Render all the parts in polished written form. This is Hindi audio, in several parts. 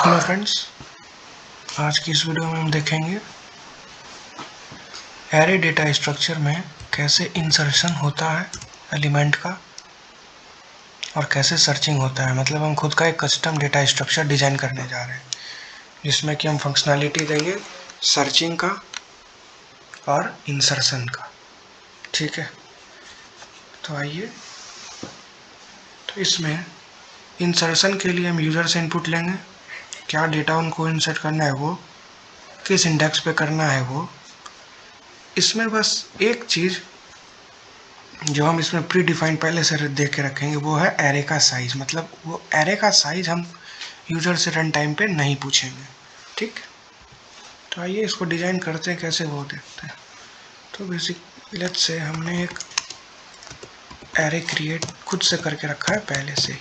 हेलो फ्रेंड्स, आज की इस वीडियो में हम देखेंगे एरे डेटा स्ट्रक्चर में कैसे इंसर्शन होता है एलिमेंट का और कैसे सर्चिंग होता है। मतलब हम खुद का एक कस्टम डेटा स्ट्रक्चर डिजाइन करने जा रहे हैं जिसमें कि हम फंक्शनैलिटी देंगे सर्चिंग का और इंसर्शन का। ठीक है, तो आइए। तो इसमें इंसर्शन के लिए हम यूजर से इनपुट लेंगे, क्या डेटा उनको इंसर्ट करना है, वो किस इंडेक्स पे करना है वो। इसमें बस एक चीज़ जो हम इसमें प्री डिफाइंड पहले से दे के रखेंगे वो है एरे का साइज। मतलब वो एरे का साइज हम यूजर से रन टाइम पे नहीं पूछेंगे। ठीक, तो आइए इसको डिजाइन करते हैं, कैसे वो देखते हैं। तो बेसिक लेट्स से हमने एक एरे क्रिएट खुद से करके रखा है पहले से ही।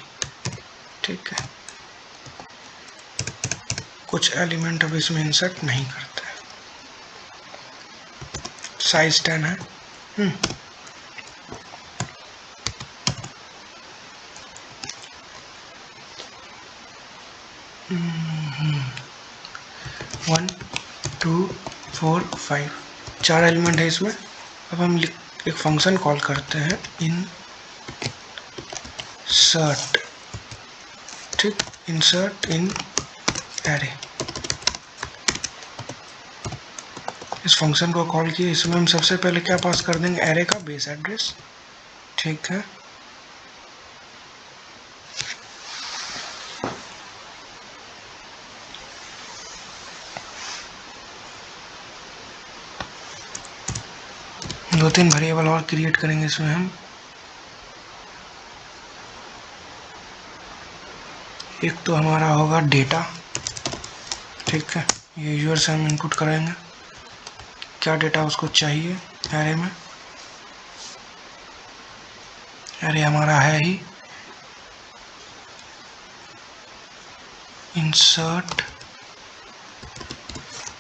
ठीक है, कुछ एलिमेंट अब इसमें इंसर्ट नहीं करते हैं। साइज 10 है। 1 2 4 5 4 एलिमेंट है इसमें। अब हम एक फंक्शन कॉल करते हैं insert। ठीक, insert in array। इस फंक्शन को कॉल किए, इसमें हम सबसे पहले क्या पास कर देंगे, एरे का बेस एड्रेस। ठीक है, दो तीन वेरिएबल और क्रिएट करेंगे इसमें हम। एक तो हमारा होगा डेटा। ठीक है, ये यूजर से हम इनपुट करेंगे क्या डेटा उसको चाहिए एरे में। एरे हमारा है ही इंसर्ट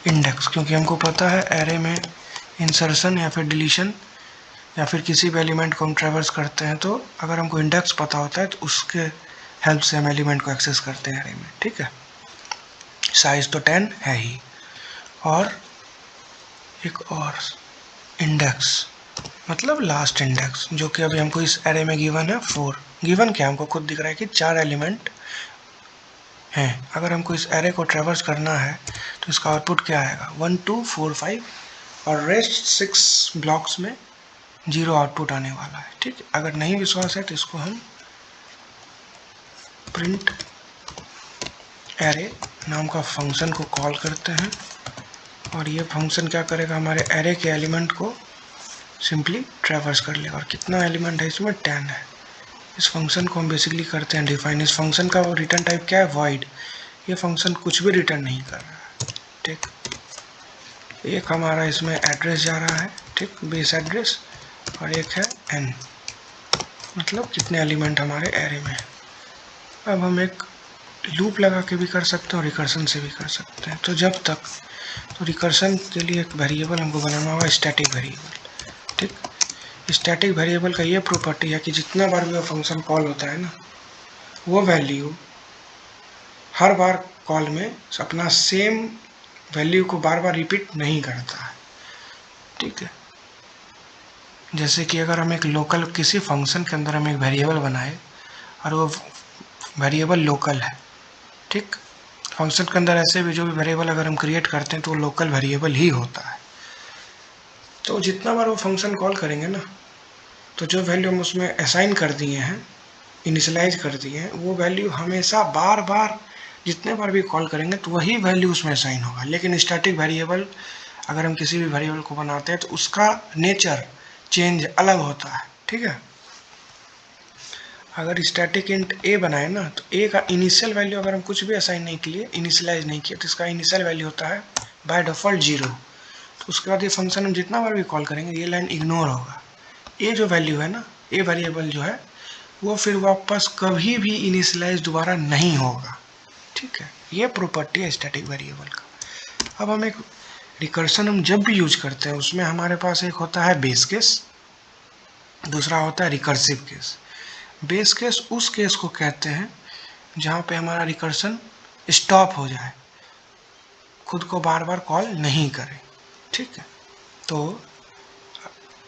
इंडेक्स, क्योंकि हमको पता है एरे में इंसर्शन या फिर डिलीशन या फिर किसी भी एलिमेंट को हम ट्रैवर्स करते हैं तो अगर हमको इंडेक्स पता होता है तो उसके हेल्प से हम एलिमेंट को एक्सेस करते हैं एरे में। ठीक है, साइज तो 10 है ही, और एक और इंडेक्स मतलब लास्ट इंडेक्स, जो कि अभी हमको इस एरे में गिवन है 4। गिवन क्या, हमको खुद दिख रहा है कि 4 एलिमेंट हैं। अगर हमको इस एरे को ट्रैवर्स करना है तो इसका आउटपुट क्या आएगा, 1 2 4 5, और रेस्ट 6 ब्लॉक्स में 0 आउटपुट आने वाला है। ठीक, अगर नहीं विश्वास है तो इसको हम प्रिंट एरे नाम का फंक्शन को कॉल करते हैं, और ये फंक्शन क्या करेगा, हमारे एरे के एलिमेंट को सिंपली ट्रैवर्स कर लेगा। और कितना एलिमेंट है इसमें, 10 है। इस फंक्शन को हम बेसिकली करते हैं डिफाइन। इस फंक्शन का वो रिटर्न टाइप क्या है, वॉइड। ये फंक्शन कुछ भी रिटर्न नहीं कर रहा है। ठीक, एक हमारा इसमें एड्रेस जा रहा है, ठीक, बेस एड्रेस, और एक है n, मतलब कितने एलिमेंट हमारे एरे में है। अब हम एक लूप लगा के भी कर सकते हैं और रिकर्सन से भी कर सकते हैं। तो जब तक, तो रिकर्सन के लिए एक वेरिएबल हमको बनाना होगा, स्टैटिक वेरिएबल। ठीक, स्टैटिक वेरिएबल का ये प्रॉपर्टी है कि जितना बार भी वो फंक्शन कॉल होता है ना, वो वैल्यू हर बार कॉल में अपना सेम वैल्यू को बार बार रिपीट नहीं करता है। ठीक है, जैसे कि अगर हम एक लोकल किसी फंक्शन के अंदर हम एक वेरिएबल बनाए और वो वेरिएबल लोकल है। ठीक, फंक्शन के अंदर ऐसे भी जो भी वेरिएबल अगर हम क्रिएट करते हैं तो वो लोकल वेरिएबल ही होता है। तो जितना बार वो फंक्शन कॉल करेंगे ना, तो जो वैल्यू हम उसमें असाइन कर दिए हैं, इनिशियलाइज कर दिए हैं, वो वैल्यू हमेशा बार बार जितने बार भी कॉल करेंगे तो वही वैल्यू उसमें असाइन होगा। लेकिन स्टैटिक वेरिएबल अगर हम किसी भी वेरिएबल को बनाते हैं तो उसका नेचर चेंज अलग होता है। ठीक है, अगर स्टैटिक इंट ए बनाए ना, तो ए का इनिशियल वैल्यू अगर हम कुछ भी असाइन नहीं किए, इनिशियलाइज नहीं किए, तो इसका इनिशियल वैल्यू होता है बाय डिफॉल्ट 0। तो उसके बाद ये फंक्शन हम जितना बार भी कॉल करेंगे ये लाइन इग्नोर होगा। ये जो वैल्यू है ना, ए वेरिएबल जो है, वो फिर वापस कभी भी इनिशियलाइज दोबारा नहीं होगा। ठीक है, ये प्रॉपर्टी है स्टैटिक वेरिएबल का। अब हम एक रिकर्सन हम जब भी यूज करते हैं उसमें हमारे पास एक होता है बेस केस, दूसरा होता है रिकर्सिव केस। बेस केस उस केस को कहते हैं जहाँ पे हमारा रिकर्सन स्टॉप हो जाए, खुद को बार बार कॉल नहीं करे। ठीक है, तो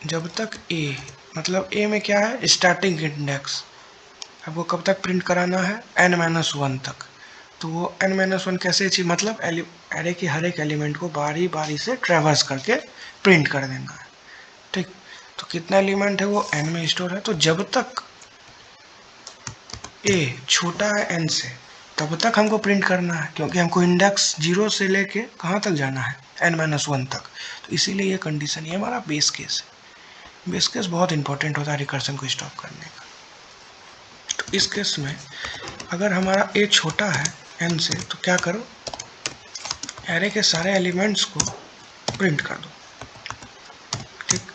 जब तक ए, मतलब ए में क्या है, स्टार्टिंग इंडेक्स, आपको कब तक प्रिंट कराना है, n-1 तक। तो वो n-1 कैसे चाहिए, मतलब एरे के हर एक एलिमेंट को बारी बारी से ट्रैवर्स करके प्रिंट कर देना है। ठीक, तो कितना एलिमेंट है वो n में स्टोर है, तो जब तक a छोटा है n से तब तक हमको प्रिंट करना है, क्योंकि हमको इंडेक्स 0 से लेके कहाँ तक जाना है, n-1 तक। तो इसीलिए ये कंडीशन, ये हमारा बेस केस है। बेस केस बहुत इंपॉर्टेंट होता है रिकर्सन को स्टॉप करने का। तो इस केस में अगर हमारा a छोटा है n से, तो क्या करो, एरे के सारे एलिमेंट्स को प्रिंट कर दो। ठीक,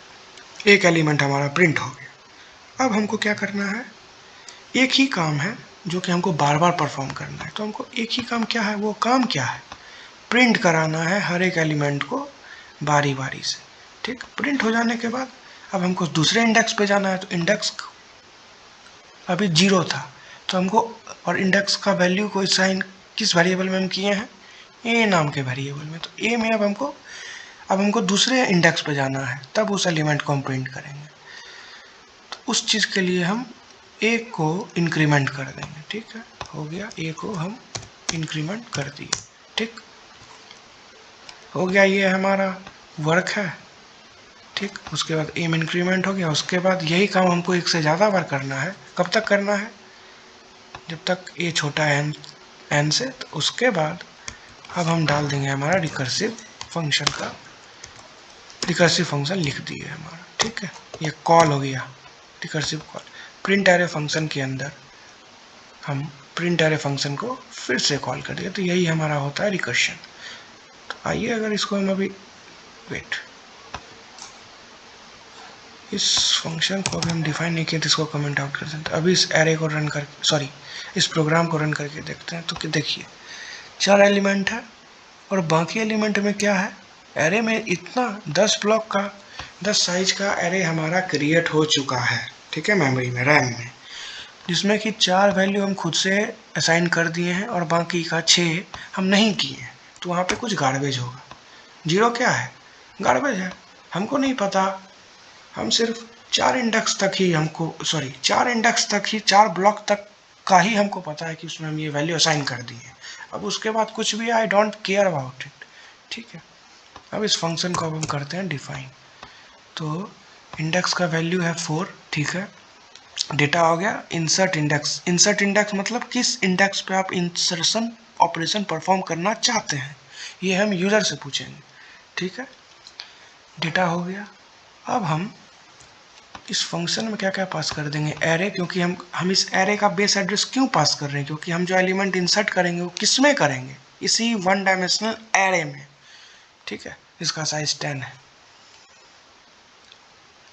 एक एलिमेंट हमारा प्रिंट हो गया। अब हमको क्या करना है, एक ही काम है जो कि हमको बार बार परफॉर्म करना है। तो हमको एक ही काम क्या है, वो काम क्या है, प्रिंट कराना है हर एक एलिमेंट को बारी बारी से। ठीक, प्रिंट हो जाने के बाद अब हमको दूसरे इंडेक्स पे जाना है। तो इंडेक्स अभी 0 था, तो हमको, और इंडेक्स का वैल्यू को साइन किस वेरिएबल में हम किए हैं, ए नाम के वेरिएबल में। तो ए में अब हमको दूसरे इंडेक्स पे जाना है, तब उस एलिमेंट को हम प्रिंट करेंगे। तो उस चीज़ के लिए हम ए को इंक्रीमेंट कर देंगे। ठीक है, हो गया, ए को हम इंक्रीमेंट कर दिए। ठीक, हो गया, ये हमारा वर्क है। ठीक, उसके बाद ए में इंक्रीमेंट हो गया। उसके बाद यही काम हमको एक से ज़्यादा बार करना है। कब तक करना है, जब तक ए छोटा है एन से। तो उसके बाद अब हम डाल देंगे हमारा रिकर्सिव फंक्शन का, रिकर्सिव फंक्शन लिख दिए हमारा। ठीक है, ये कॉल हो गया recursive call. Print array function के अंदर हम प्रिंट एरे फंक्शन को फिर से कॉल कर दिया। तो यही हमारा होता है रिकर्शन। तो आइए, अगर इसको हम अभी, वेट, इस फंक्शन को अभी हम डिफाइन नहीं किया, तो इसको कमेंट आउट कर सकते। अभी इस एरे को रन कर, सॉरी, इस प्रोग्राम को रन करके देखते हैं। तो कि देखिए 4 एलिमेंट है, और बाकी एलिमेंट में क्या है, एरे में इतना 10 ब्लॉक का, 10 साइज का एरे हमारा क्रिएट हो चुका है। ठीक है, मेमोरी में, रैम में, जिसमें कि 4 वैल्यू हम खुद से असाइन कर दिए हैं और बाकी का 6 हम नहीं किए हैं। तो वहाँ पे कुछ गार्बेज होगा। 0 क्या है, गार्बेज है, हमको नहीं पता। हम सिर्फ 4 इंडेक्स तक ही हमको, सॉरी 4 इंडेक्स तक ही, 4 ब्लॉक तक का ही हमको पता है कि उसमें हम ये वैल्यू असाइन कर दी है। अब उसके बाद कुछ भी, I don't care about it. ठीक है, अब इस फंक्शन को अब हम करते हैं डिफाइन। तो इंडेक्स का वैल्यू है 4। ठीक है, डेटा हो गया इंसर्ट इंडेक्स। इंसर्ट इंडेक्स मतलब किस इंडेक्स पे आप इंसर्शन ऑपरेशन परफॉर्म करना चाहते हैं, ये हम यूज़र से पूछेंगे। ठीक है, डेटा हो गया। अब हम इस फंक्शन में क्या क्या पास कर देंगे, एरे, क्योंकि हम इस एरे का बेस एड्रेस क्यों पास कर रहे हैं, क्योंकि हम जो एलिमेंट इंसर्ट करेंगे वो किस में करेंगे, इसी 1 डायमेंशनल एरे में। ठीक है, इसका साइज 10 है।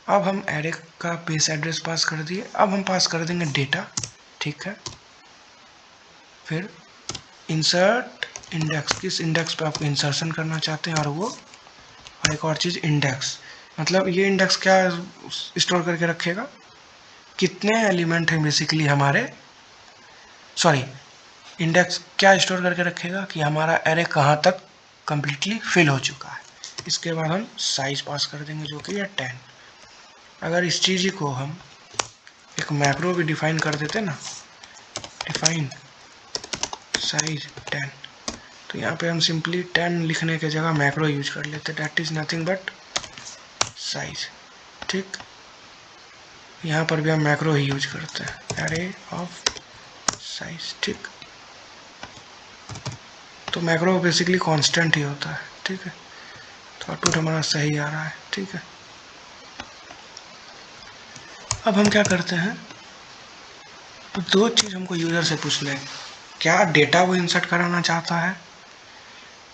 अब हम एरे का बेस एड्रेस पास कर दिए। अब हम पास कर देंगे डेटा। ठीक है, फिर इंसर्ट इंडेक्स, किस इंडेक्स पे आप इंसर्शन करना चाहते हैं, और एक और चीज़ इंडेक्स, मतलब ये इंडेक्स क्या स्टोर करके रखेगा, कितने एलिमेंट हैं बेसिकली हमारे, सॉरी, इंडेक्स क्या स्टोर करके रखेगा कि हमारा एरे कहाँ तक कंप्लीटली फिल हो चुका है। इसके बाद हम साइज पास कर देंगे जो कि है 10। अगर इस चीज़ को हम एक मैक्रो भी डिफाइन कर देते ना, डिफाइन साइज 10, तो यहाँ पे हम सिंपली 10 लिखने के जगह मैक्रो यूज कर लेते, that is nothing but size. ठीक, यहाँ पर भी हम मैक्रो ही यूज करते हैं, एरे ऑफ साइज। ठीक, तो मैक्रो बेसिकली कांस्टेंट ही होता है। ठीक है, तो आउटपुट हमारा सही आ रहा है। ठीक है, अब हम क्या करते हैं, तो 2 चीज़ हमको यूज़र से पूछना है, क्या डेटा वो इंसर्ट कराना चाहता है,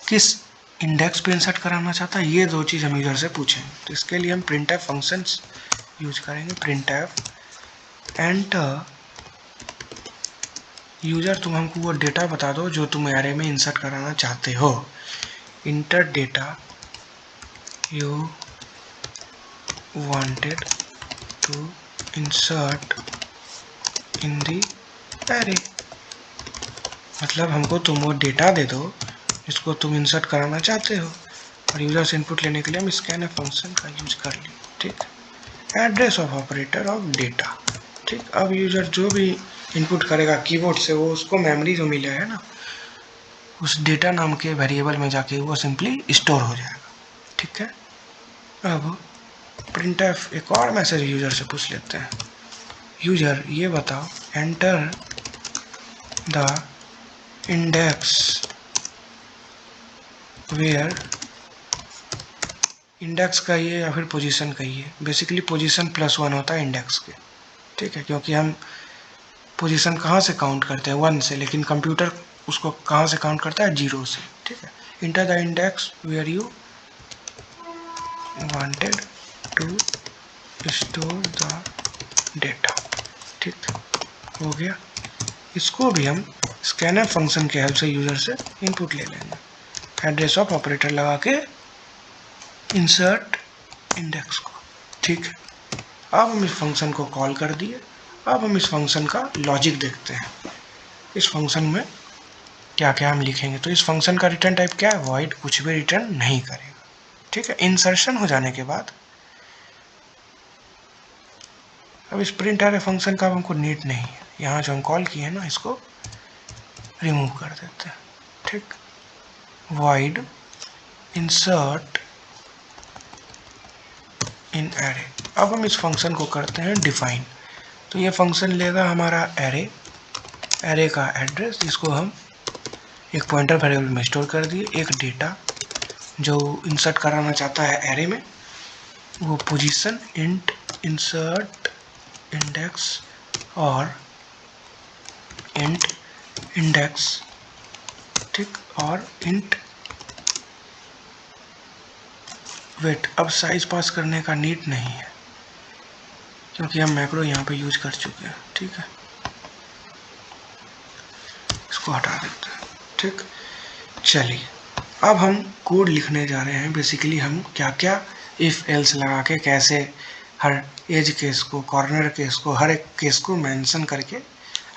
किस इंडेक्स पे इंसर्ट कराना चाहता है, ये 2 चीज़ हम यूज़र से पूछेंगे। तो इसके लिए हम printf फंक्शंस यूज करेंगे। printf एंटर यूज़र, तुम हमको वो डेटा बता दो जो तुम एरे में इंसर्ट कराना चाहते हो। Enter data you wanted to insert in the array. मतलब हमको तुम वो डेटा दे दो जिसको तुम इंसर्ट कराना चाहते हो, और यूजर से इनपुट लेने के लिए हम स्कैनफ फंक्शन का यूज कर लिए। ठीक, address of operator of data. ठीक, अब यूजर जो भी इनपुट करेगा कीबोर्ड से, वो उसको मेमोरी जो मिला है ना, उस डेटा नाम के वेरिएबल में जाके वो सिंपली स्टोर हो जाएगा। ठीक है, अब प्रिंटफ एक और मैसेज यूजर से पूछ लेते हैं। यूजर ये बताओ, enter the index where, index कहिए या फिर पोजीशन कहिए, बेसिकली पोजीशन +1 होता है इंडेक्स के। ठीक है, क्योंकि हम पोजीशन कहाँ से काउंट करते हैं 1 से, लेकिन कंप्यूटर उसको कहाँ से काउंट करता है 0 से। ठीक है, enter the index where you wanted to store the data. ठीक हो गया, इसको भी हम स्कैनर फंक्शन के हेल्प से यूजर से इनपुट ले लेंगे, एड्रेस ऑफ ऑपरेटर लगा के इंसर्ट इंडेक्स को। ठीक है, अब हम इस फंक्शन को कॉल कर दिए। अब हम इस फंक्शन का लॉजिक देखते हैं, इस फंक्शन में क्या क्या हम लिखेंगे। तो इस फंक्शन का रिटर्न टाइप क्या है, वॉइड, कुछ भी रिटर्न नहीं करेगा। ठीक है, इंसर्शन हो जाने के बाद अब इस प्रिंट अरे फंक्शन का हमको नीड नहीं है, यहाँ जो हम कॉल किए हैं ना, इसको रिमूव कर देते हैं। ठीक, वॉइड इंसर्ट इन एरे। अब हम इस फंक्शन को करते हैं डिफाइन। तो ये फंक्शन लेगा हमारा एरे का एड्रेस, जिसको हम एक पॉइंटर वेरिएबल में स्टोर कर दिए, एक डेटा जो इंसर्ट कराना चाहता है एरे में, वो पोजीशन इंट इंसर्ट इंडेक्स और इंट इंडेक्स। ठीक, और इंट वेट। अब साइज पास करने का नीड नहीं है क्योंकि हम मैक्रो यहाँ पे यूज कर चुके हैं। ठीक है, इसको हटा देते हैं। ठीक, चलिए अब हम कोड लिखने जा रहे हैं। बेसिकली हम क्या क्या इफ एल्स लगा के कैसे हर एज केस को, कॉर्नर केस को, हर एक केस को मेंशन करके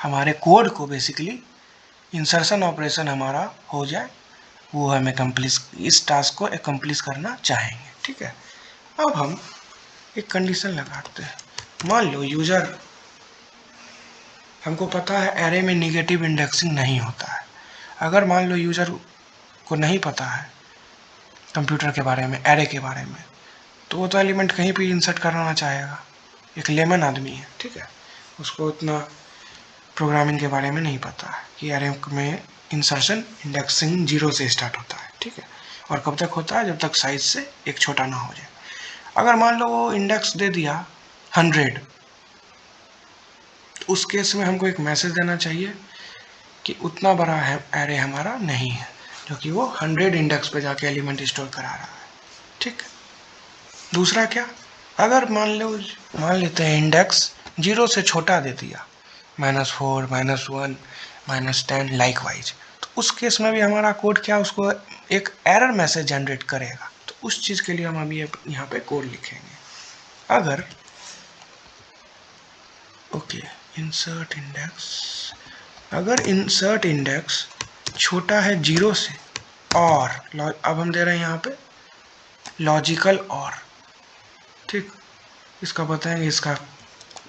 हमारे कोड को बेसिकली इंसर्शन ऑपरेशन हमारा हो जाए, वो हमें इस टास्क को एकम्प्लिश करना चाहेंगे। ठीक है, अब हम एक कंडीशन लगाते हैं। मान लो यूजर, हमको पता है एरे में निगेटिव इंडेक्सिंग नहीं होता है। अगर मान लो यूजर को नहीं पता है कंप्यूटर के बारे में, एरे के बारे में, तो वो तो एलिमेंट कहीं भी इंसर्ट कराना चाहेगा। एक लेमन आदमी है, ठीक है, उसको उतना प्रोग्रामिंग के बारे में नहीं पता है कि एरे में इंसर्शन इंडेक्सिंग 0 से स्टार्ट होता है। ठीक है, और कब तक होता है, जब तक साइज से एक छोटा ना हो जाए। अगर मान लो वो इंडेक्स दे दिया 100, तो उस केस में हमको एक मैसेज देना चाहिए कि उतना बड़ा है एरे हमारा नहीं है, जो कि वो 100 इंडेक्स पे जाके एलिमेंट स्टोर करा रहा है। ठीक, दूसरा क्या, अगर मान लेते हैं इंडेक्स 0 से छोटा दे दिया, -4, -1, -10 लाइक वाइज, तो उस केस में भी हमारा कोड क्या, उसको एक एरर मैसेज जनरेट करेगा। तो उस चीज़ के लिए हम अभी यहाँ पे कोड लिखेंगे। अगर ओके, इंसर्ट इंडेक्स, अगर इंसर्ट इंडेक्स छोटा है 0 से, और अब हम दे रहे हैं यहाँ पे लॉजिकल और। ठीक, इसका बताएंगे इसका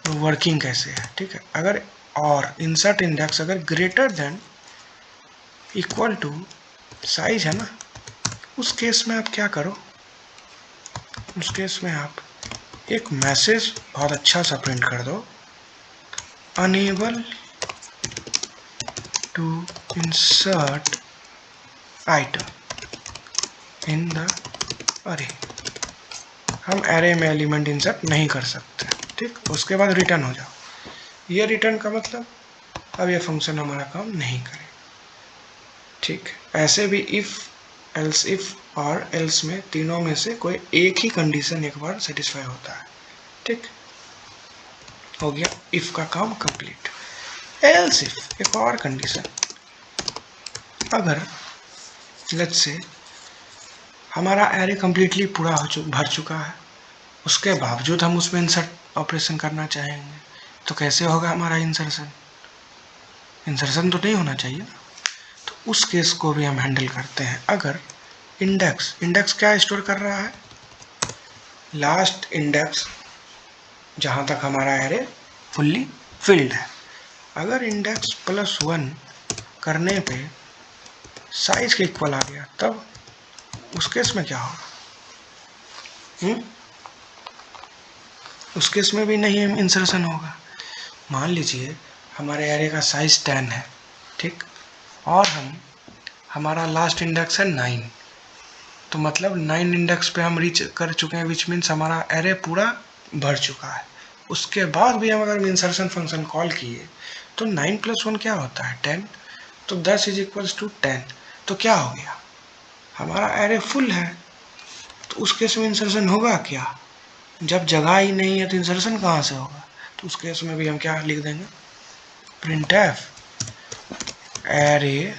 वर्किंग कैसे है। ठीक है, अगर और इंसर्ट इंडेक्स अगर greater than equal to size है ना, उस केस में आप क्या करो, उस केस में आप एक मैसेज बहुत अच्छा सा प्रिंट कर दो, unable to insert item in the array. हम एरे में एलिमेंट इंसर्ट नहीं कर सकते। ठीक, उसके बाद रिटर्न हो जाओ। ये रिटर्न का मतलब अब ये फंक्शन हमारा काम नहीं करे। ठीक, ऐसे भी इफ और एल्स में तीनों में से कोई एक ही कंडीशन एक बार सेटिस्फाई होता है। ठीक, हो गया इफ का काम कंप्लीट। एल्स इफ एक और कंडीशन, अगर लेट्स से हमारा एरे कंप्लीटली पूरा भर चुका है, उसके बावजूद हम उसमें इंसर्ट ऑपरेशन करना चाहेंगे, तो कैसे होगा हमारा इंसर्शन? इंसर्शन तो नहीं होना चाहिए। उस केस को भी हम हैंडल करते हैं। अगर इंडेक्स क्या स्टोर कर रहा है, लास्ट इंडेक्स जहाँ तक हमारा एरे फुल्ली फिल्ड है। अगर इंडेक्स +1 करने पे साइज के इक्वल आ गया, तब उस केस में क्या होगा? उस केस में भी नहीं इंसर्शन होगा। मान लीजिए हमारे एरे का साइज 10 है, ठीक, और हमारा लास्ट इंडेक्स है 9, तो मतलब 9 इंडेक्स पे हम रीच कर चुके हैं, विच मीन्स हमारा एरे पूरा भर चुका है। उसके बाद भी हम अगर इंसर्शन फंक्शन कॉल किए तो 9 + 1 क्या होता है? 10, तो 10 = 10, तो क्या हो गया? हमारा एरे फुल है। तो उस केस में इंसर्शन होगा क्या? जब जगह ही नहीं है तो इंसर्शन कहाँ से होगा? तो उस केस में भी हम क्या लिख देंगे, printf एरे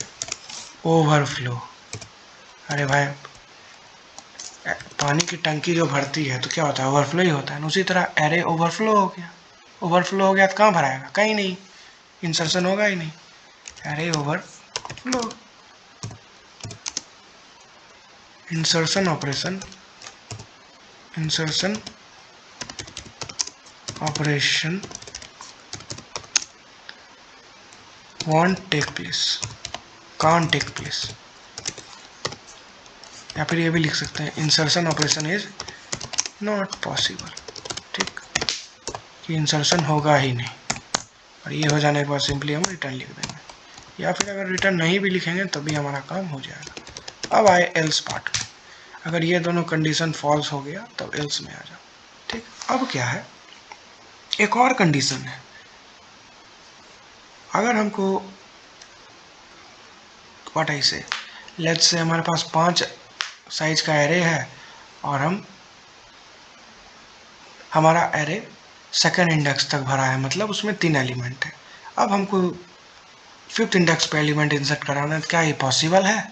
ओवरफ्लो। अरे भाई, पानी की टंकी जो भरती है तो क्या होता है? ओवरफ्लो ही होता है। उसी तरह एरे ओवरफ्लो हो गया। ओवरफ्लो हो गया तो कहाँ भराएगा? कहीं नहीं, इंसर्शन होगा ही नहीं। Array overflow. Insertion operation won't take place, can't take place। या फिर ये भी लिख सकते हैं, insertion operation is not possible. ठीक, कि इंसर्शन होगा ही नहीं। और ये हो जाने के बाद सिंपली हम रिटर्न लिख देंगे, या फिर अगर रिटर्न नहीं भी लिखेंगे तब भी हमारा काम हो जाएगा। अब आए एल्स पार्ट। अगर ये दोनों कंडीशन फॉल्स हो गया तब एल्स में आ जाओ। ठीक, अब क्या है, एक और कंडीशन है। अगर हमको व्हाट आई से, लेट्स से हमारे पास 5 साइज का एरे है और हमारा एरे सेकंड इंडेक्स तक भरा है, मतलब उसमें 3 एलिमेंट है। अब हमको 5th इंडेक्स पे एलिमेंट इंसर्ट कराना है, क्या ये पॉसिबल है?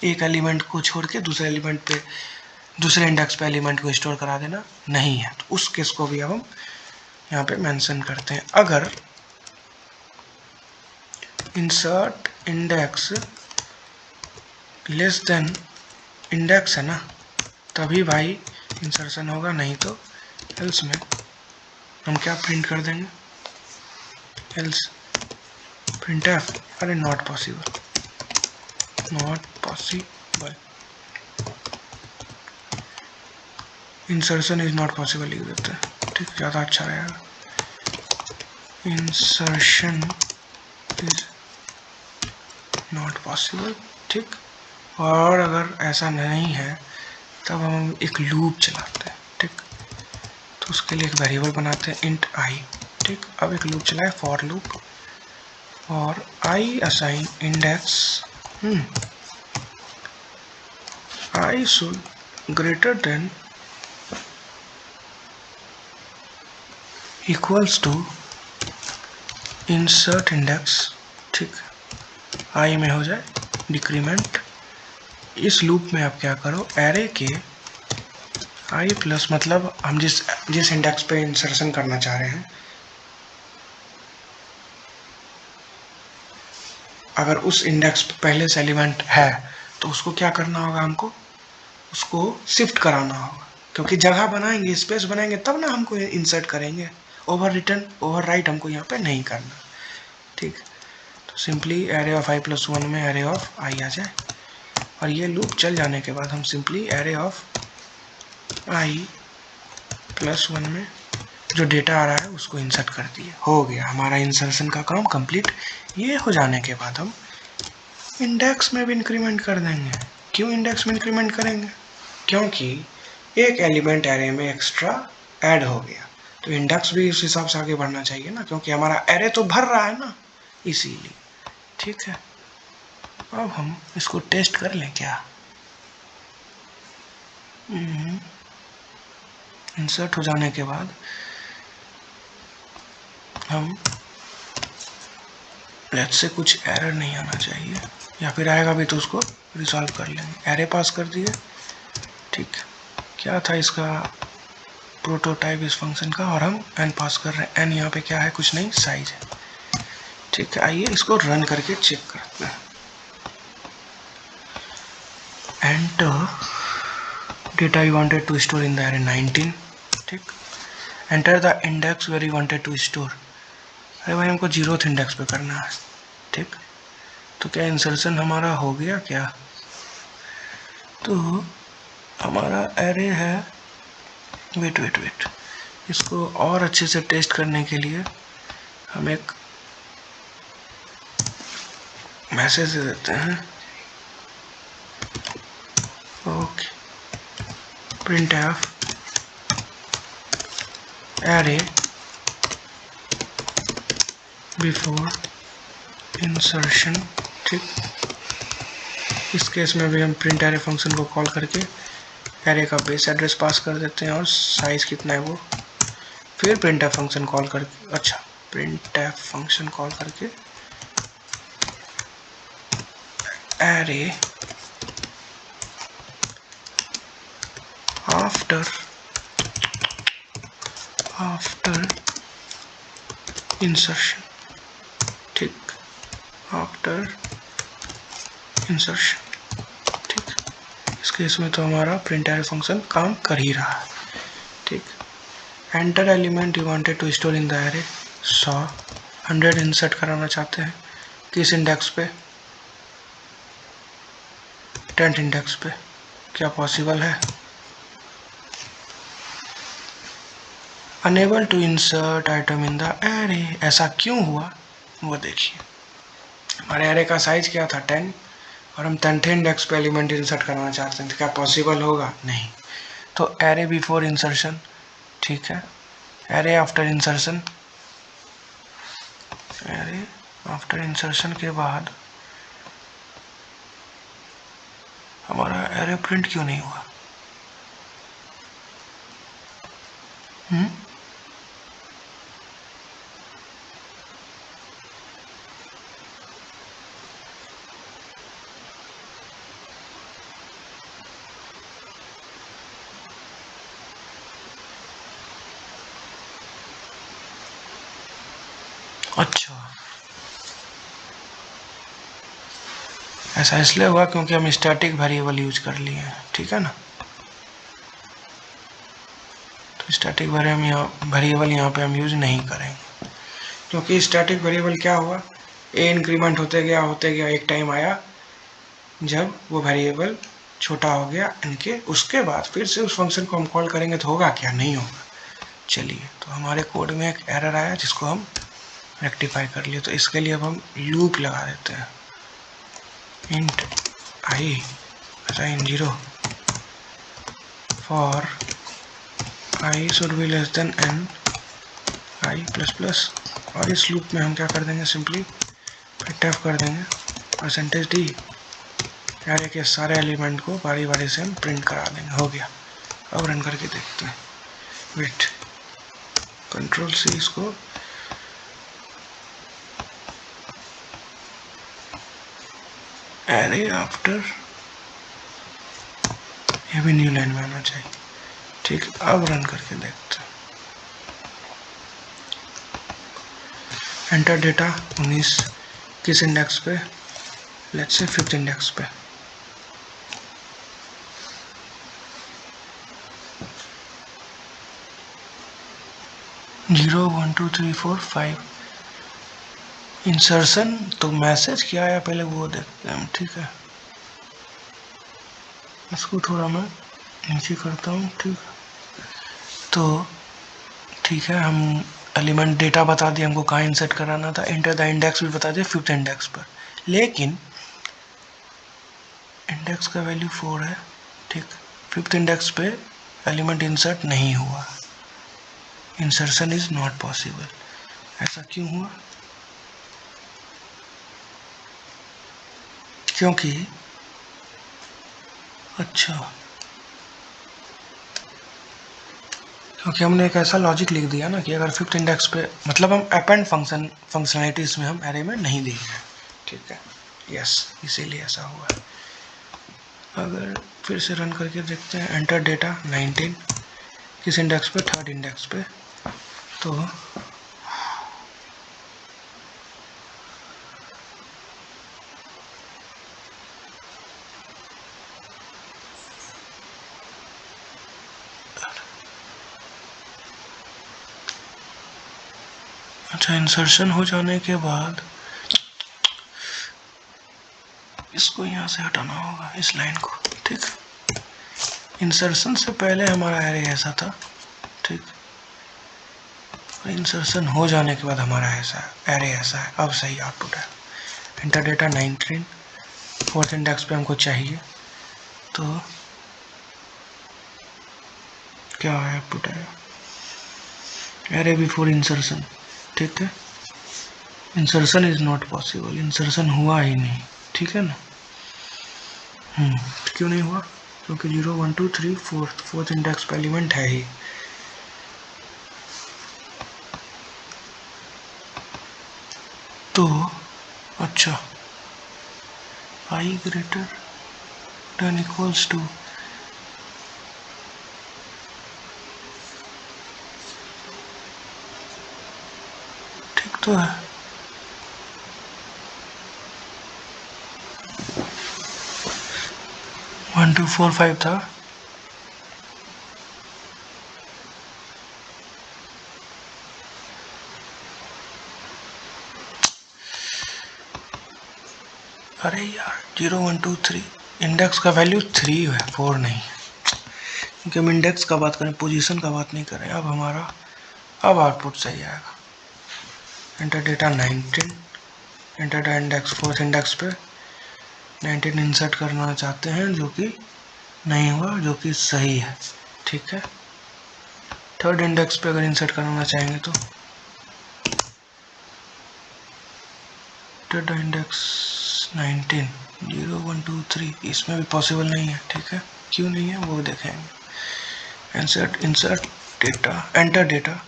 एक एलिमेंट को छोड़ के दूसरे एलिमेंट पे, दूसरे इंडेक्स पे एलिमेंट को स्टोर करा देना नहीं है। तो उस केस को भी अब हम यहाँ पे मेंशन करते हैं। अगर insert index less than index है ना, तभी भाई इंसर्शन होगा, नहीं तो एल्स में हम क्या प्रिंट कर देंगे, एल्स printf, अरे not possible insertion is not possible लिख देते हैं। ठीक, ज़्यादा अच्छा रहेगा। Insertion is not possible. ठीक, और अगर ऐसा नहीं है तब हम एक लूप चलाते हैं। ठीक, तो उसके लिए एक वेरिएबल बनाते हैं int i। ठीक, अब एक लूप चलाए, फॉर लूप, और i assign index i should greater than equals to insert index. ठीक, i में हो जाए डिक्रीमेंट। इस लूप में आप क्या करो, एरे के i प्लस, मतलब हम जिस इंडेक्स पे इंसर्शन करना चाह रहे हैं, अगर उस इंडेक्स पे पहले से एलिमेंट है तो उसको क्या करना होगा, हमको उसको शिफ्ट कराना होगा, क्योंकि जगह बनाएंगे, स्पेस बनाएंगे तब ना हमको इंसर्ट करेंगे। ओवर राइट हमको यहाँ पे नहीं करना। ठीक, तो सिंपली एरे ऑफ i + 1 में एरे ऑफ i आ जाए, और ये लूप चल जाने के बाद हम सिंपली एरे ऑफ i + 1 में जो डेटा आ रहा है उसको इंसर्ट कर दिए। हो गया हमारा इंसर्शन का काम कंप्लीट। ये हो जाने के बाद हम इंडेक्स में भी इंक्रीमेंट कर देंगे। क्यों इंडेक्स में इंक्रीमेंट करेंगे? क्योंकि एक एलिमेंट एरे में एक्स्ट्रा ऐड हो गया, तो इंडेक्स भी उस हिसाब से आगे बढ़ना चाहिए ना, क्योंकि हमारा एरे तो भर रहा है ना, इसीलिए। ठीक है, अब हम इसको टेस्ट कर लें क्या। इंसर्ट हो जाने के बाद हम लेट्स से कुछ एरर नहीं आना चाहिए, या फिर आएगा भी तो उसको रिजॉल्व कर लेंगे। एरे पास कर दिए। ठीक, क्या था इसका प्रोटोटाइप इस फंक्शन का, और हम n पास कर रहे हैं। n यहाँ पे क्या है, कुछ नहीं, साइज है। ठीक है, आइए इसको रन करके चेक करते हैं। Enter data you wanted to store in the array 19, ठीक। Enter the index where you wanted to store, अरे भाई हमको 0th इंडेक्स पे करना है, ठीक। तो क्या इंसर्शन हमारा हो गया क्या? तो हमारा एरे है, वेट, इसको और अच्छे से टेस्ट करने के लिए हम एक मैसेज दे देते हैं, okay, printf array before insertion, ठीक। इस केस में भी हम प्रिंट एरे फंक्शन को कॉल करके एरे का बेस एड्रेस पास कर देते हैं और साइज कितना है वो, फिर printf फंक्शन कॉल करके, अच्छा, printf फंक्शन कॉल करके एरे आफ्टर इंसर्शन, ठीक, आफ्टर इंसर्शन, ठीक। इस केस में तो हमारा प्रिंट एरे फंक्शन काम कर ही रहा है, ठीक। Enter element you wanted to store in the array 100 insert कराना चाहते हैं, किस इंडेक्स पे? 10th इंडेक्स पे। क्या पॉसिबल है? Unable to insert item in the array, ऐसा क्यों हुआ वो देखिए। हमारे एरे का साइज क्या था 10 और हम 10th इंडेक्स पे एलिमेंट इंसर्ट करना चाहते हैं, तो क्या पॉसिबल होगा? नहीं। तो एरे बिफोर इंसर्शन, ठीक है, array after insertion, array after insertion के बाद हमारा एरे प्रिंट क्यों नहीं हुआ? अच्छा, ऐसा इसलिए हुआ क्योंकि हम स्टैटिक वेरिएबल यूज कर लिए हैं, ठीक है ना। तो स्टैटिक वेरिएबल यहाँ पे हम यूज नहीं करेंगे, क्योंकि स्टैटिक वेरिएबल क्या हुआ, ए इंक्रीमेंट होते गया, एक टाइम आया जब वो वेरिएबल छोटा हो गया इनके, उसके बाद फिर से उस फंक्शन को हम कॉल करेंगे तो होगा क्या? नहीं होगा। चलिए, तो हमारे कोड में एक एरर आया जिसको हम रेक्टिफाई कर लिए, तो इसके लिए अब हम लूप लगा देते हैं, int i assign 0 for i should be less than n i plus plus, और इस लूप में हम क्या कर देंगे, सिंपली प्रिंटफ कर देंगे %d, एरे के सारे एलिमेंट को बारी बारी से हम प्रिंट करा देंगे। हो गया। अब रन करके देखते हैं, वेट, कंट्रोल से इसको एरे आफ्टर, ये भी न्यू लाइन में आना चाहिए, ठीक। अब रन करके देखते हैं, एंटर डेटा 19, किस इंडेक्स पे? लेट्स से 5th इंडेक्स पे। जीरो 1 2 3 4 5 इंसर्शन, तो मैसेज क्या आया पहले वो देखते हैं हम, ठीक है। इसको थोड़ा मैं नीचे करता हूँ, ठीक। तो ठीक है, हम एलिमेंट डेटा बता दिया हमको कहाँ इंसर्ट कराना था, एंटर द इंडेक्स भी बता दिया 5th इंडेक्स पर, लेकिन इंडेक्स का वैल्यू 4 है, ठीक। 5th इंडेक्स पे एलिमेंट इंसर्ट नहीं हुआ, इंसर्शन इज नॉट पॉसिबल। ऐसा क्यों हुआ? क्योंकि, अच्छा, क्योंकि हमने एक ऐसा लॉजिक लिख दिया ना कि अगर 5th इंडेक्स पे, मतलब हम अपेंड फंक्शनलिटीज में हम एरे में नहीं देंगे, ठीक है, यस, इसीलिए ऐसा हुआ है। अगर फिर से रन करके देखते हैं, एंटर डेटा 19, किस इंडेक्स पे? 3rd इंडेक्स पे। तो अच्छा, इंसर्शन हो जाने के बाद इसको यहाँ से हटाना होगा, इस लाइन को। ठीक, इंसर्शन से पहले हमारा एरे ऐसा था। ठीक, इंसर्शन हो जाने के बाद हमारा ऐसा एरे ऐसा है। अब सही आउटपुट है। एंटर डेटा 19, फोर्थ इंडेक्स पे हमको चाहिए, तो क्या आउटपुट है? Array before insertion. ठीक है, insertion is not possible, insertion हुआ ही नहीं। ठीक है ना? क्यों नहीं हुआ? क्योंकि 0 1 2 3 फोर्थ इंडेक्स पे एलिमेंट है ही। तो अच्छा, i greater than equals to, ठीक तो है। वन टू फोर फाइव था। अरे यार, 0 1 2 3 इंडेक्स का वैल्यू 3 है, 4 नहीं, क्योंकि हम इंडेक्स का बात करें, पोजीशन का बात नहीं करें। अब हमारा अब आउटपुट सही आएगा। Enter data 19, enter data index, fourth index पे 19 इंसर्ट करना चाहते हैं, जो कि नहीं हुआ, जो कि सही है। ठीक है, थर्ड इंडेक्स पे अगर इंसर्ट करना चाहेंगे तो डेटा इंडेक्स 19 0 1 2 3, इसमें भी पॉसिबल नहीं है। ठीक है, क्यों नहीं है वो देखेंगे। Insert data, enter data,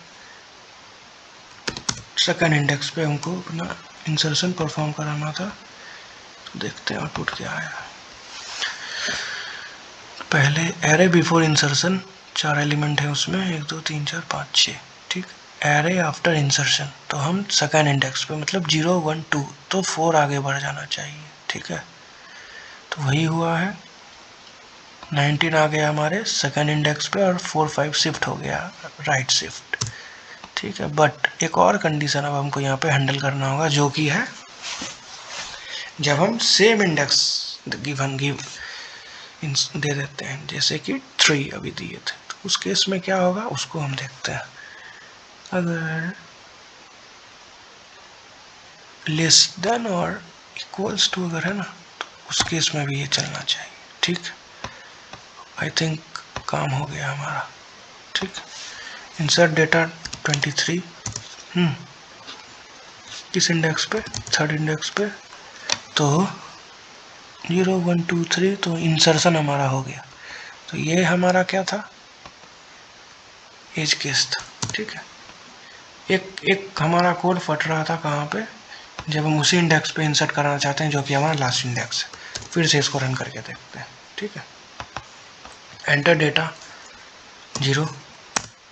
second index पे हमको अपना इंसर्शन परफॉर्म कराना था। तो देखते हैं आउटपुट क्या आया। पहले एरे बिफोर इंसर्शन 4 एलिमेंट है उसमें, 1 2 3 4 5 6। ठीक, एरे आफ्टर इंसर्शन, तो हम सेकंड इंडेक्स पे, मतलब 0 1 2, तो 4 आगे बढ़ जाना चाहिए। ठीक है, तो वही हुआ है। 19 आ गया हमारे सेकंड इंडेक्स पे और 4 5 शिफ्ट हो गया, राइट शिफ्ट। ठीक है, बट एक और कंडीशन अब हमको यहाँ पे हैंडल करना होगा, जो कि है जब हम सेम इंडेक्स दे देते हैं, जैसे कि 3 अभी दिए थे, तो उस केस में क्या होगा उसको हम देखते हैं। अगर लेस देन और इक्वल्स टू अगर है ना, तो उस केस में भी ये चलना चाहिए। ठीक, आई थिंक काम हो गया हमारा। ठीक, इंसर्ट डेटा 23, किस इंडेक्स पे? थर्ड इंडेक्स पे। तो 0 1 2 3, तो इंसर्शन हमारा हो गया। तो ये हमारा क्या था? एज केस था। ठीक है, एक हमारा कोड फट रहा था कहाँ पे? जब हम उसी इंडेक्स पे इंसर्ट कराना चाहते हैं जो कि हमारा लास्ट इंडेक्स है। फिर से इसको रन करके देखते हैं। ठीक है, एंटर डेटा 0।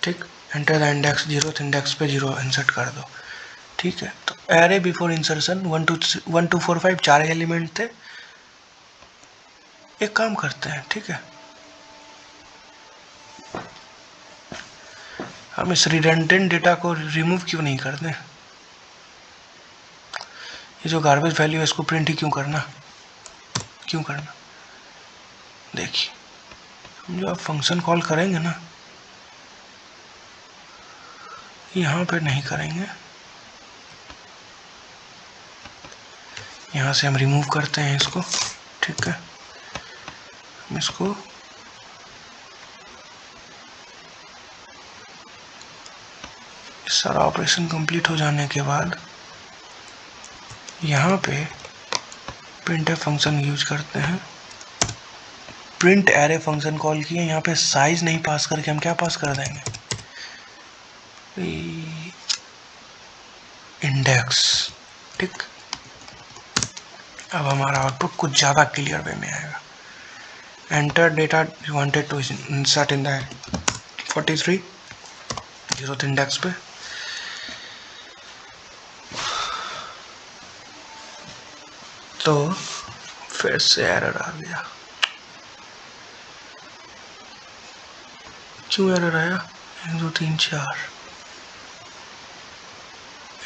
ठीक, enter the index, 0th index पे 0 इंसर्ट कर दो। ठीक है, तो एरे बिफोर इंसर्शन 1 2 4 5 4 एलिमेंट थे। एक काम करते हैं, ठीक है, हम इस रिडंडेंट डेटा को रिमूव क्यों नहीं करते? ये जो गार्बेज वैल्यू है इसको प्रिंट ही क्यों करना? देखिए, हम जो आप फंक्शन कॉल करेंगे ना, यहाँ पे नहीं करेंगे, यहाँ से हम रिमूव करते हैं इसको। ठीक है, हम इसको सारा ऑपरेशन कंप्लीट हो जाने के बाद यहाँ पे प्रिंटफ फंक्शन यूज करते हैं। प्रिंट एरे फंक्शन कॉल किए, यहाँ पे साइज नहीं पास करके हम क्या पास कर देंगे? इंडेक्स। ठीक, अब हमारा आउटपुट कुछ ज़्यादा क्लियर वे में आएगा। Enter data wanted to insert in the 43 0th index पे। तो फिर से एरर आ गया। क्यों एरर आया? 1 2 3 4,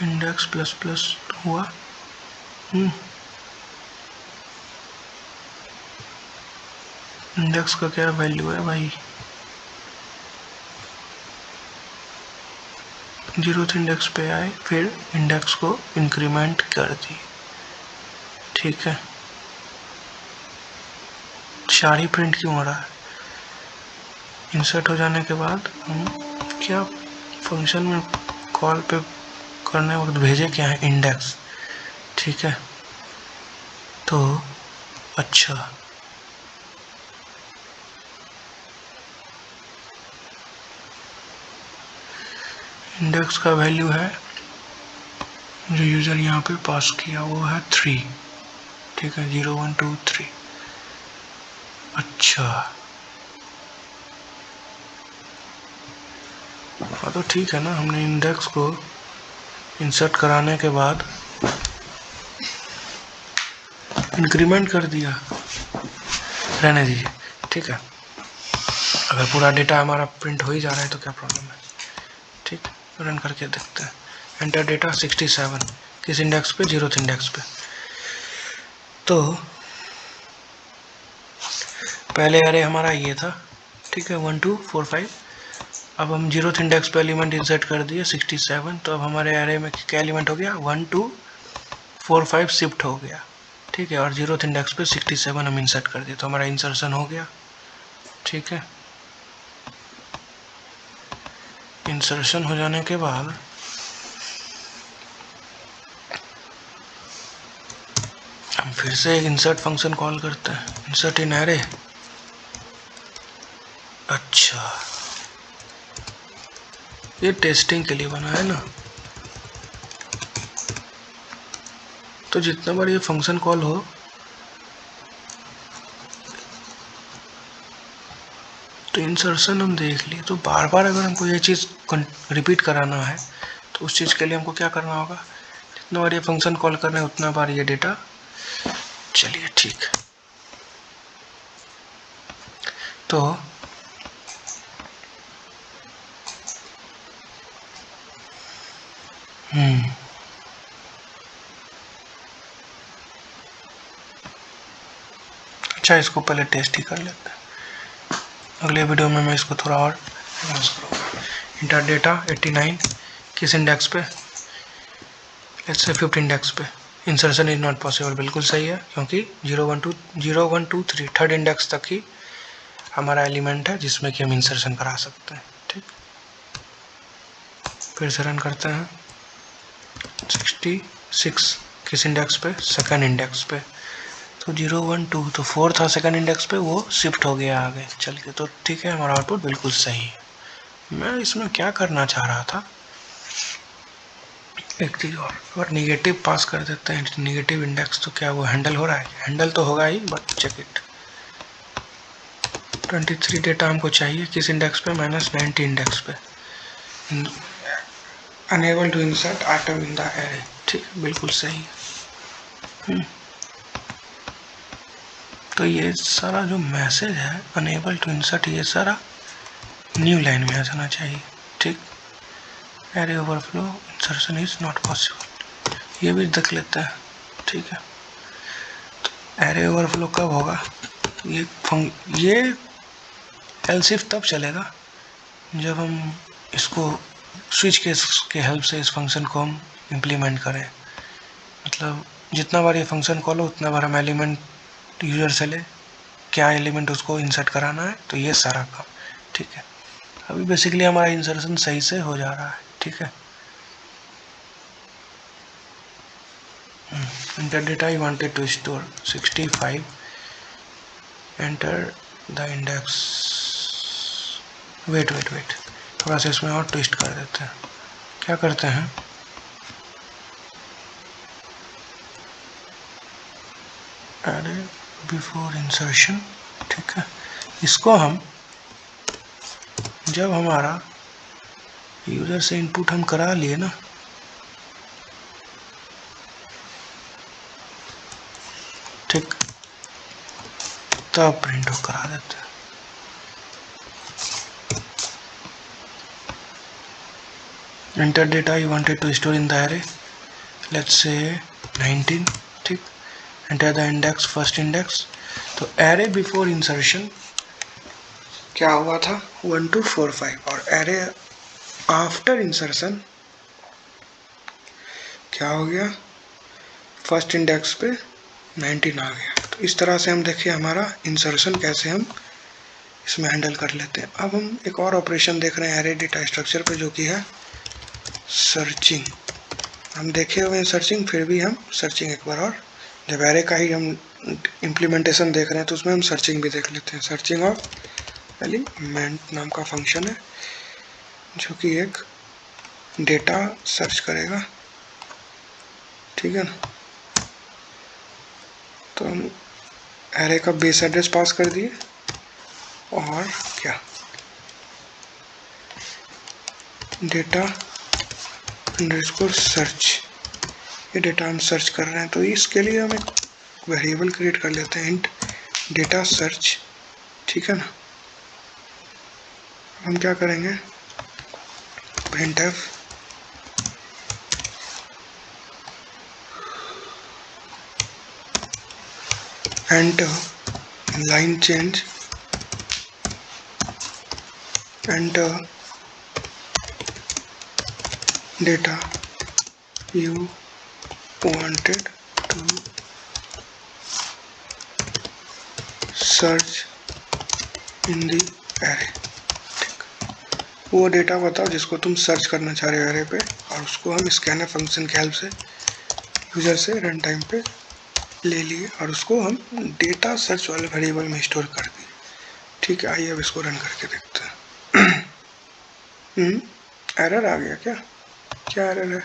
इंडेक्स प्लस प्लस हुआ। इंडेक्स का क्या वैल्यू है भाई? 0th इंडेक्स पे आए, फिर इंडेक्स को इंक्रीमेंट कर दिए। ठीक है, 4 ही प्रिंट क्यों हो रहा है? इंसर्ट हो जाने के बाद हम क्या फंक्शन में कॉल पे करने वक्त भेजे क्या है? इंडेक्स। ठीक है, तो अच्छा, इंडेक्स का वैल्यू है जो यूजर यहाँ पे पास किया वो है 3। ठीक है, 0 1 2 3। अच्छा, हाँ तो ठीक है ना, हमने इंडेक्स को इंसर्ट कराने के बाद इंक्रीमेंट कर दिया, रहने दीजिए। ठीक है, अगर पूरा डेटा हमारा प्रिंट हो ही जा रहा है तो क्या प्रॉब्लम है? ठीक, रन करके देखते हैं। एंटर डेटा 67, किस इंडेक्स पे? 0th इंडेक्स पे। तो पहले एरे हमारा ये था, ठीक है, 1 2 4 5। अब हम 0th इंडेक्स पे एलिमेंट इंसर्ट कर दिए 67, तो अब हमारे एरे में क्या एलिमेंट हो गया? 1 2 4 5 शिफ्ट हो गया। ठीक है, और 0th इंडेक्स पे 67 हम इंसर्ट कर दिए, तो हमारा इंसर्शन हो गया। ठीक है, इंसर्शन हो जाने के बाद हम फिर से एक इंसर्ट फंक्शन कॉल करते हैं, इंसर्ट इन एरे। अच्छा, ये टेस्टिंग के लिए बना है ना, तो जितना बार ये फंक्शन कॉल हो तो इंसर्शन हम देख लिए, तो बार बार अगर हमको ये चीज़ रिपीट कराना है तो उस चीज़ के लिए हमको क्या करना होगा? जितना बार ये फंक्शन कॉल कर रहे हैं उतना बार ये डेटा। चलिए ठीक है, तो अच्छा, इसको पहले टेस्ट ही कर लेते हैं, अगले वीडियो में मैं इसको थोड़ा और एडवांस करूँगा। इंटर डेटा 89, किस इंडेक्स पे? लेट्स से 5th इंडेक्स पे। इंसर्शन इज नॉट पॉसिबल, बिल्कुल सही है, क्योंकि 0 1 2 3 थर्ड इंडेक्स तक ही हमारा एलिमेंट है जिसमें कि हम इंसर्शन करा सकते हैं। ठीक, फिर से रन करते हैं। 66, किस इंडेक्स पे? 2nd इंडेक्स पे। तो 0 1 2, तो 4 था 2nd इंडेक्स पे, वो शिफ्ट हो गया आगे चल के, तो ठीक है, हमारा आउटपुट बिल्कुल सही है। मैं इसमें क्या करना चाह रहा था, एक चीज़ और, अगर निगेटिव पास कर देते हैं, निगेटिव इंडेक्स, तो क्या वो हैंडल हो रहा है? हैंडल तो होगा ही, बट चेक इट। 23 डेटा हमको चाहिए, किस इंडेक्स पे? -90 इंडेक्स पे। Unable to insert item in the array. ठीक, बिल्कुल सही है। तो ये सारा जो मैसेज है अनेबल टू इंसर्ट, ये सारा न्यू लाइन में आ जाना चाहिए। ठीक, array overflow insertion is not possible, ये भी देख लेते हैं। ठीक है, तो एरे ओवरफ्लो कब होगा? ये एल्स इफ तब चलेगा जब हम इसको स्विच केस के हेल्प से इस फंक्शन को हम इम्प्लीमेंट करें। मतलब जितना बार ये फंक्शन कॉल हो उतना बार हम एलिमेंट यूजर से ले, क्या एलिमेंट उसको इंसर्ट कराना है, तो ये सारा काम। ठीक है, अभी बेसिकली हमारा इंसर्शन सही से हो जा रहा है। ठीक है, enter data I wanted to store 65, enter the index. Wait, थोड़ा सा इसमें और ट्विस्ट कर देते हैं। क्या करते हैं, एरे बिफोर इंसर्शन। ठीक है, इसको हम जब हमारा यूजर से इनपुट हम करा लिए ना, ठीक, तब प्रिंट करा देते हैं। Enter data you wanted to store in the array, let's say 19, ठीक। Enter the index, first index. तो एरे बिफोर इंसर्शन क्या हुआ था 1 2 4 5, और एरे आफ्टर इंसर्शन क्या हो गया, फर्स्ट इंडेक्स पे 19 आ गया। तो इस तरह से हम देखिए हमारा इंसर्शन कैसे हम इसमें हैंडल कर लेते हैं। अब हम एक और ऑपरेशन देख रहे हैं एरे डेटा स्ट्रक्चर पे, जो कि है सर्चिंग। हम देखे हुए हैं सर्चिंग, फिर भी हम सर्चिंग एक बार और, जब एरे का ही हम इम्प्लीमेंटेशन देख रहे हैं तो उसमें हम सर्चिंग भी देख लेते हैं। सर्चिंग ऑफ एलिमेंट नाम का फंक्शन है जो कि एक डेटा सर्च करेगा, ठीक है ना। तो हम एरे का बेस एड्रेस पास कर दिए, और क्या, डेटा अंडरस्कोर सर्च, ये डेटा हम सर्च कर रहे हैं। तो इसके लिए हम एक वेरिएबल क्रिएट कर लेते हैं, इंट डेटा सर्च, ठीक है ना। हम क्या करेंगे, printf enter line change, enter data you wanted to search in the array, वो डेटा बताओ जिसको तुम सर्च करना चाह रहे हो एरे पे, और उसको हम स्कैनर फंक्शन की हेल्प से यूजर से रन टाइम पे ले लिए, और उसको हम डेटा सर्च वाले वेरिएबल में स्टोर कर दिए, ठीक है। आइए अब इसको रन करके देखते हैं। एरर आ गया क्या, क्या एरर है,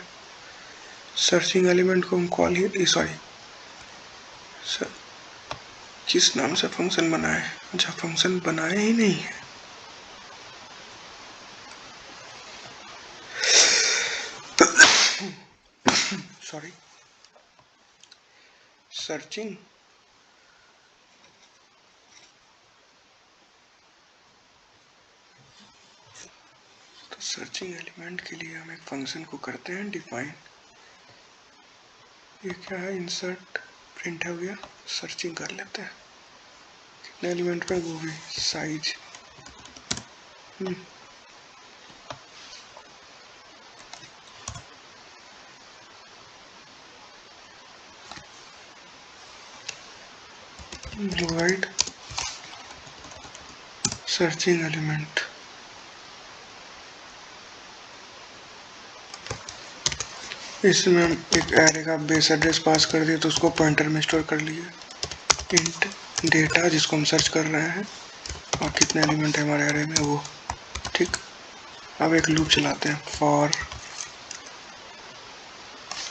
सर्चिंग एलिमेंट को हम कॉल ही, सॉरी सर किस नाम से फंक्शन बनाए, अच्छा फंक्शन बनाए ही नहीं है। सॉरी, सर्चिंग, तो सर्चिंग एलिमेंट के लिए हम एक फंक्शन को करते हैं डिफाइन, ये क्या है, इंसर्ट प्रिंट हो गया, सर्चिंग कर लेते हैं कितने एलिमेंट पे, वो भी साइज, डिवाइड सर्चिंग एलिमेंट, इसमें हम एक एरे का बेस एड्रेस पास कर दिए, तो उसको पॉइंटर में स्टोर कर लिए, इंट डेटा जिसको हम सर्च कर रहे हैं, और कितने एलिमेंट है हमारे एरे में वो, ठीक। अब एक लूप चलाते हैं, फॉर,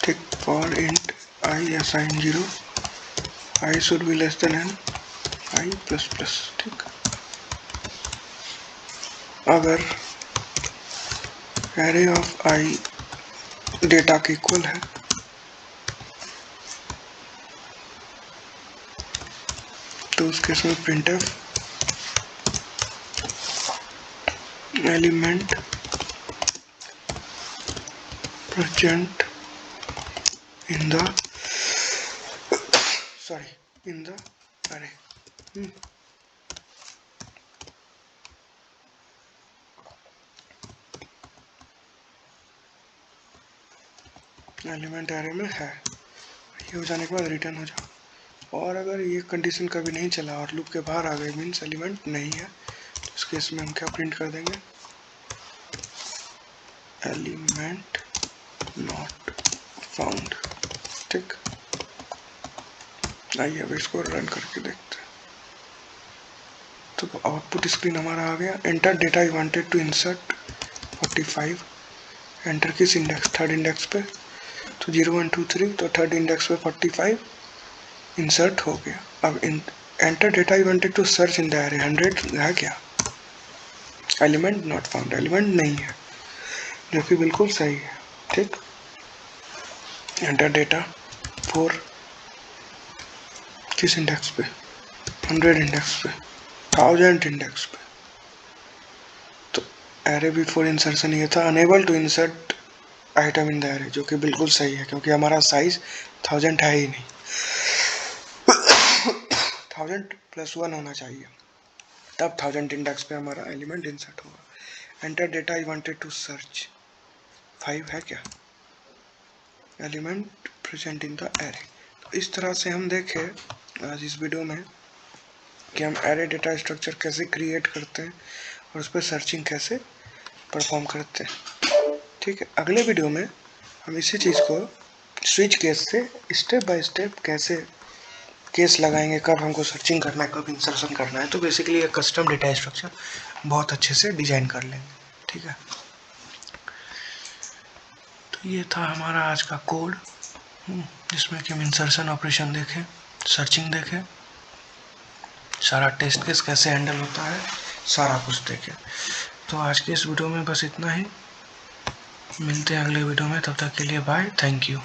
ठीक, for int i assign 0, i should be less than n i plus plus, ठीक। अगर एरे ऑफ आई डेटा के इक्वल है तो उस केस में printf element present in the, sorry in the array, element array में है, ये हो जाने के बाद रिटर्न हो जाओ। और अगर ये कंडीशन कभी नहीं चला और लूप के बाहर आ गए, मीन्स एलिमेंट नहीं है, तो इस केस में हम क्या प्रिंट कर देंगे, एलिमेंट नॉट फाउंड, ठीक। आइए अब इसको रन करके देखते हैं। तो आउटपुट स्क्रीन हमारा आ गया, enter data you wanted to insert 45, enter किस इंडेक्स, थर्ड इंडेक्स पे, तो 0 1 2 3, तो थर्ड इंडेक्स पे 45 इंसर्ट हो गया। अब enter data you wanted to search in the array, 100 है क्या, एलिमेंट नॉट फाउंड, एलिमेंट नहीं है, जो कि बिल्कुल सही है, ठीक। एंटर डेटा 4 किस इंडेक्स पे, 100 इंडेक्स पे, 1000 इंडेक्स पे। तो एरे बिफोर इंसर्शन ये था, unable to insert item in the array, जो कि बिल्कुल सही है क्योंकि हमारा साइज 1000 है ही नहीं, 1000+1 होना चाहिए, तब 1000 इंडेक्स पे हमारा एलिमेंट इंसर्ट होगा। Enter data I wanted to search, 5 है क्या element present in the array. तो इस तरह से हम देखें आज इस वीडियो में कि हम एरे डेटा स्ट्रक्चर कैसे क्रिएट करते हैं और उस पर सर्चिंग कैसे परफॉर्म करते हैं। ठीक है, अगले वीडियो में हम इसी चीज़ को स्विच केस से स्टेप बाय स्टेप कैसे केस लगाएंगे, कब हमको सर्चिंग करना है, कब इंसर्शन करना है। तो बेसिकली एक कस्टम डेटा स्ट्रक्चर बहुत अच्छे से डिजाइन कर लेंगे। ठीक है, तो ये था हमारा आज का कोड, जिसमें कि हम इंसर्शन ऑपरेशन देखें, सर्चिंग देखें, सारा टेस्ट केस कैसे हैंडल होता है, सारा कुछ देखें। तो आज के इस वीडियो में बस इतना ही, मिलते हैं अगले वीडियो में, तब तक के लिए बाय, थैंक यू।